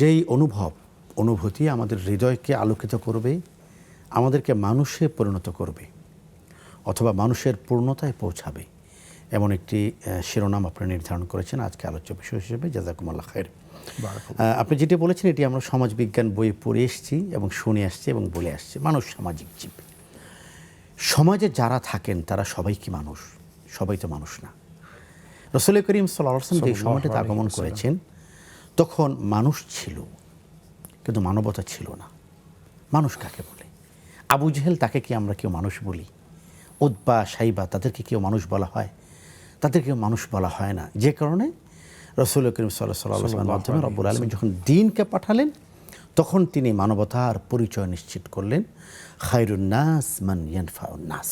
যেই অনুভূতি আমাদের হৃদয়কে আলোকিত করবে, আমাদেরকে মানুষে পরিণত করবে অথবা মানুষের পূর্ণতায় পৌঁছাবে, এমন একটি শিরোনাম আপনি নির্ধারণ করেছেন আজকে আলোচ্য বিষয় হিসেবে। জাযাকুমুল্লাহ খায়ের। আপনি যেটি বলেছেন এটি আমরা সমাজবিজ্ঞান বইয়ে পড়ে এসেছি এবং শুনে আসছি এবং বলে আসছি। মানুষ সামাজিক জীব। সমাজে যারা থাকেন তারা সবাই কি মানুষ? সবাই তো মানুষ না। রাসূল করিম সাল্লাল্লাহু আলাইহি ওয়াসাল্লাম যে সময়টাতে আগমন করেছেন তখন মানুষ ছিল, কিন্তু মানবতা ছিল না। মানুষ কাকে বলে? আবু জেহেল, তাকে কি আমরা কেউ মানুষ বলি? উতবা, সাইবা, তাদেরকে কেউ মানুষ বলা হয়? তাদেরকেও মানুষ বলা হয় না। যে কারণে রাসূল করিম সাল্লাল্লাহু আলাইহি ওয়াসাল্লামের মাধ্যমে রব্বুল আলামিন যখন দ্বীনকে পাঠালেন তখন তিনি মানবতার পরিচয় নিশ্চিত করলেন। খায়রুন নাস মান ইয়ানফাউন নাস।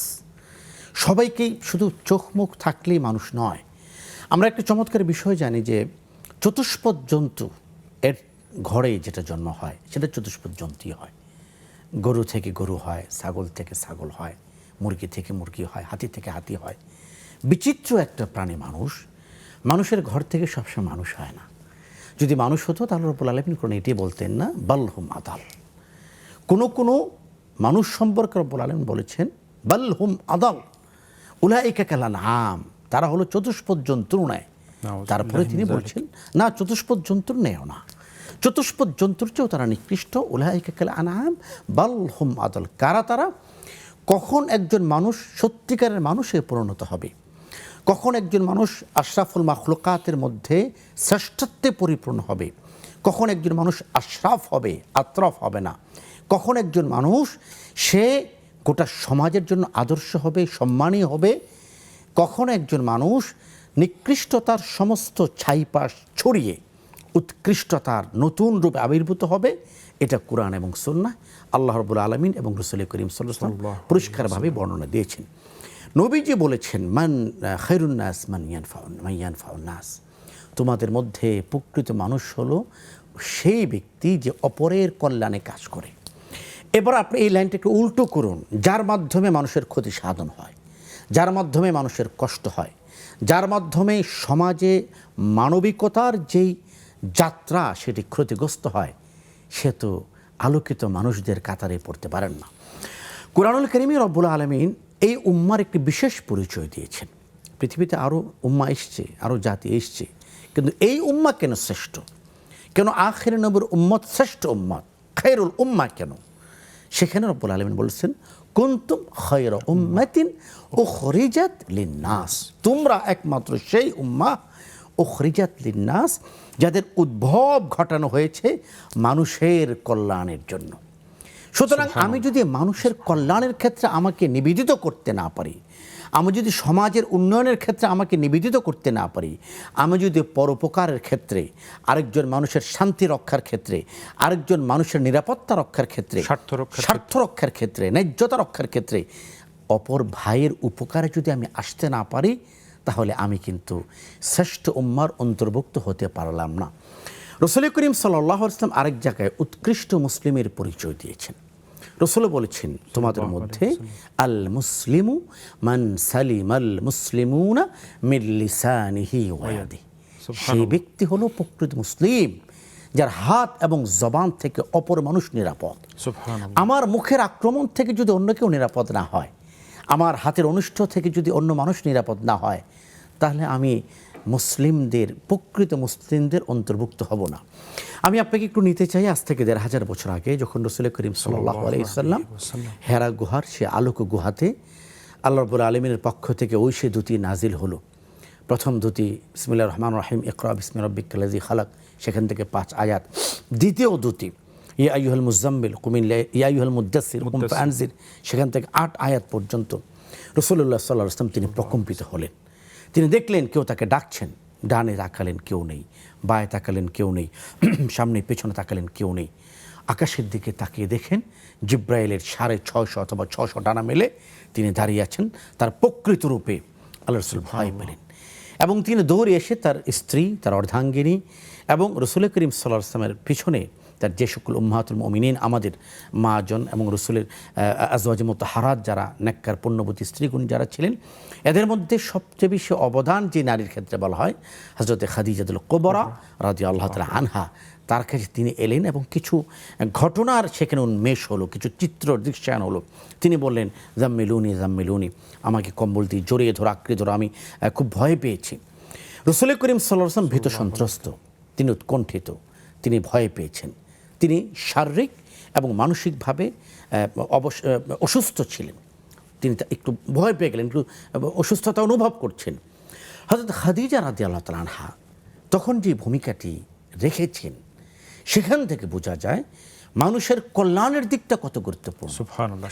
সবাইকেই, শুধু চোখ মুখ থাকলেই মানুষ নয়। আমরা একটা চমৎকার বিষয় জানি যে চতুষ্পদ জন্তু এর ঘরে যেটা জন্ম হয় সেটা চতুষ্পদ জন্তুই হয়। গরু থেকে গরু হয়, ছাগল থেকে ছাগল হয়, মুরগি থেকে মুরগি হয়, হাতি থেকে হাতি হয়। বিচিত্র একটা প্রাণী মানুষ। মানুষের ঘর থেকে সবসময় মানুষ হয় না। যদি মানুষ হতো তাহলে রব্বুল আলামিন কোনো এটি বলতেন না বাল হুম আদাল। কোনো মানুষ সম্পর্কে রব্বুল আলামিন বলেছেন বাল হুম আদাল উলাইকা কাল আনআম, তারা হলো চতুষ্পদ জন্তুর ন্যায়। তারপরে তিনি বলছেন না, চতুষ্পদ জন্তুর ন্যায় না, চতুষ্পদ জন্তুর চেয়েও তারা নিকৃষ্ট। উলাইকা কাল আনআম বাল হুম আদাল। কারা তারা? কখন একজন মানুষ সত্যিকারের মানুষে পরিণত হবে, কখন একজন মানুষ আশরাফুল মাখলুকাতের মধ্যে শ্রেষ্ঠত্বে পরিপূর্ণ হবে, কখন একজন মানুষ আশরাফ হবে, আতরফ হবে না, কখন একজন মানুষ সে গোটা সমাজের জন্য আদর্শ হবে, সম্মানী হবে, কখন একজন মানুষ নিকৃষ্টতার সমস্ত ছাইপাশ ছড়িয়ে উৎকৃষ্টতার নতুন রূপে আবির্ভূত হবে, এটা কোরআন এবং সুন্নাহ আল্লাহ রাব্বুল আলামিন এবং রাসূল করিম সাল্লাল্লাহু আলাইহি ওয়াসাল্লাম পরিষ্কারভাবে বর্ণনা দিয়েছেন। নবীজি বলেছেন মান খায়রুন নাস মান ইয়ানফাউন নাস, তোমাদের মধ্যে প্রকৃত মানুষ হলো সেই ব্যক্তি যে অপরের কল্যাণে কাজ করে। এবার আপনি এই লাইনটাকে উল্টো করুন, যার মাধ্যমে মানুষের ক্ষতি সাধন হয়, যার মাধ্যমে মানুষের কষ্ট হয়, যার মাধ্যমে সমাজে মানবিকতার যেই যাত্রা সেটি ক্ষতিগ্রস্ত হয়, সে তো আলোকিত মানুষদের কাতারে পড়তে পারেন না। কুরআনুল কারীমে রব্বুল আলামিন এই উম্মার একটি বিশেষ পরিচয় দিয়েছেন। পৃথিবীতে আরও উম্মা এসছে, আরও জাতি এসছে, কিন্তু এই উম্মা কেন শ্রেষ্ঠ? কেন আখির নবীর উম্মত শ্রেষ্ঠ উম্মত, খায়রুল উম্মা কেন? সেখানে রব্বুল আলামিন বলেছেন কুনতুম খায়রা উম্মাতিন উখরিজাত লিন্নাস, তোমরা একমাত্র সেই উম্মাহ উখরিজাত লিন্নাস যাদের উদ্ভব ঘটানো হয়েছে মানুষের কল্যাণের জন্য। সুতরাং আমি যদি মানুষের কল্যাণের ক্ষেত্রে আমাকে নিবেদিত করতে না পারি, আমি যদি সমাজের উন্নয়নের ক্ষেত্রে আমাকে নিবেদিত করতে না পারি, আমি যদি পরোপকারের ক্ষেত্রে, আরেকজন মানুষের শান্তি রক্ষার ক্ষেত্রে, আরেকজন মানুষের নিরাপত্তা রক্ষার ক্ষেত্রে, স্বার্থ রক্ষার ক্ষেত্রে, ন্যায্যতা রক্ষার ক্ষেত্রে অপর ভাইয়ের উপকারে যদি আমি আসতে না পারি, তাহলে আমি কিন্তু শ্রেষ্ঠ উম্মার অন্তর্ভুক্ত হতে পারলাম না। রাসূল করিম সাল্লাল্লাহু আলাইহি ওয়াসাল্লাম আরেক জায়গায় উৎকৃষ্ট মুসলিমের পরিচয় দিয়েছেন। রাসূল বলেছেন তোমাদের মধ্যে আল মুসলিমু মান সালিমাল মুসলিমুনা মিন লিসানিহি ওয়া ইয়াদিহি, সেই ব্যক্তি হলো প্রকৃত মুসলিম যার হাত এবং জবান থেকে অপর মানুষ নিরাপদ। আমার মুখের আক্রমণ থেকে যদি অন্য কেউ নিরাপদ না হয়, আমার হাতের অনিষ্ট থেকে যদি অন্য মানুষ নিরাপদ না হয়, তাহলে আমি মুসলিমদের, প্রকৃত মুসলিমদের অন্তর্ভুক্ত হব না। আমি আপনাকে একটু নিতে চাই আজ থেকে ১৫০০ বছর আগে, যখন রাসূল করিম সাল্লাল্লাহু আলাইহি ওয়াসাল্লাম হেরা গুহার সে আলোক গুহাতে আল্লাহ রাব্বুল আলামিনের পক্ষ থেকে ওই সে দুটি নাজিল হলো। প্রথম দুটি বিসমিল্লাহির রহমানির রহিম ইকরা বিসমি রাব্বিকাল্লাযী খালাক, সেখান থেকে 5 আয়াত। দ্বিতীয় দুটি ইয়া আইয়ুহাল মুযাম্মিল ইয়া আইয়ুহাল মুদ্দাসসির কুম ফাআনজির, সেখান থেকে 8 আয়াত পর্যন্ত রাসূলুল্লাহ সাল্লাল্লাহু আলাইহি ওয়াসাল্লাম তিনি প্রকম্পিত হলেন। তিনি দেখলেন কেউ তাকে ডাকছেন, ডানে তাকালেন কেউ নেই, বায়ে তাকালেন কেউ নেই, সামনে পেছনে তাকালেন কেউ নেই। আকাশের দিকে তাকিয়ে দেখেন জিব্রাইলের 650 অথবা 600 ডানা মেলে তিনি দাঁড়িয়ে আছেন। তার প্রকৃত রূপে আল্লাহ রাসূল ভয় পেলেন এবং তিনি দৌড়ে এসে তার স্ত্রী, তার অর্ধাঙ্গিনী এবং রাসূল করিম সাল্লাল্লাহু আলাইহি ওয়াসাল্লামের পিছনে তার যে সকল উম্মাহাতুল মুমিনিন, আমাদের মাজন এবং রসুলের আজওয়াজে মুতাহহারাত যারা নেককার পুণ্যবতী স্ত্রীগুণ যারা ছিলেন, এদের মধ্যে সবচেয়ে বেশি অবদান যে নারীর ক্ষেত্রে বলা হয় হযরতে খাদিজাতুল কুবরা রাদিয়াল্লাহু তাআলা আনহা, তার কাছে তিনি এলেন এবং কিছু ঘটনার সেখানে উন্মেষ হলো, কিছু চিত্র দৃশ্যায়ন হলো। তিনি বললেন, জাম্মিলুনি জাম্মিলুনি, আমাকে কম্বল দিয়ে জড়িয়ে ধরো, আঁকড়ে ধরো, আমি খুব ভয় পেয়েছি। রসুল করিম সাল্লাল্লাহু আলাইহি ওয়াসাল্লাম ভীত সন্ত্রস্ত, তিনি উৎকণ্ঠিত, তিনি ভয় পেয়েছেন, তিনি শারীরিক এবং মানসিকভাবে অসুস্থ ছিলেন। তিনি একটু ভয় পেয়ে গেলেন, একটু অসুস্থতা অনুভব করছেন। হযরত খাদিজা রাদিয়াল্লাহু তাআলা আনহা তখন যে ভূমিকাটি রেখেছেন, সেখান থেকে বোঝা যায় মানুষের কল্যাণের দিকটা কত গুরুত্বপূর্ণ। সুবহানাল্লাহ।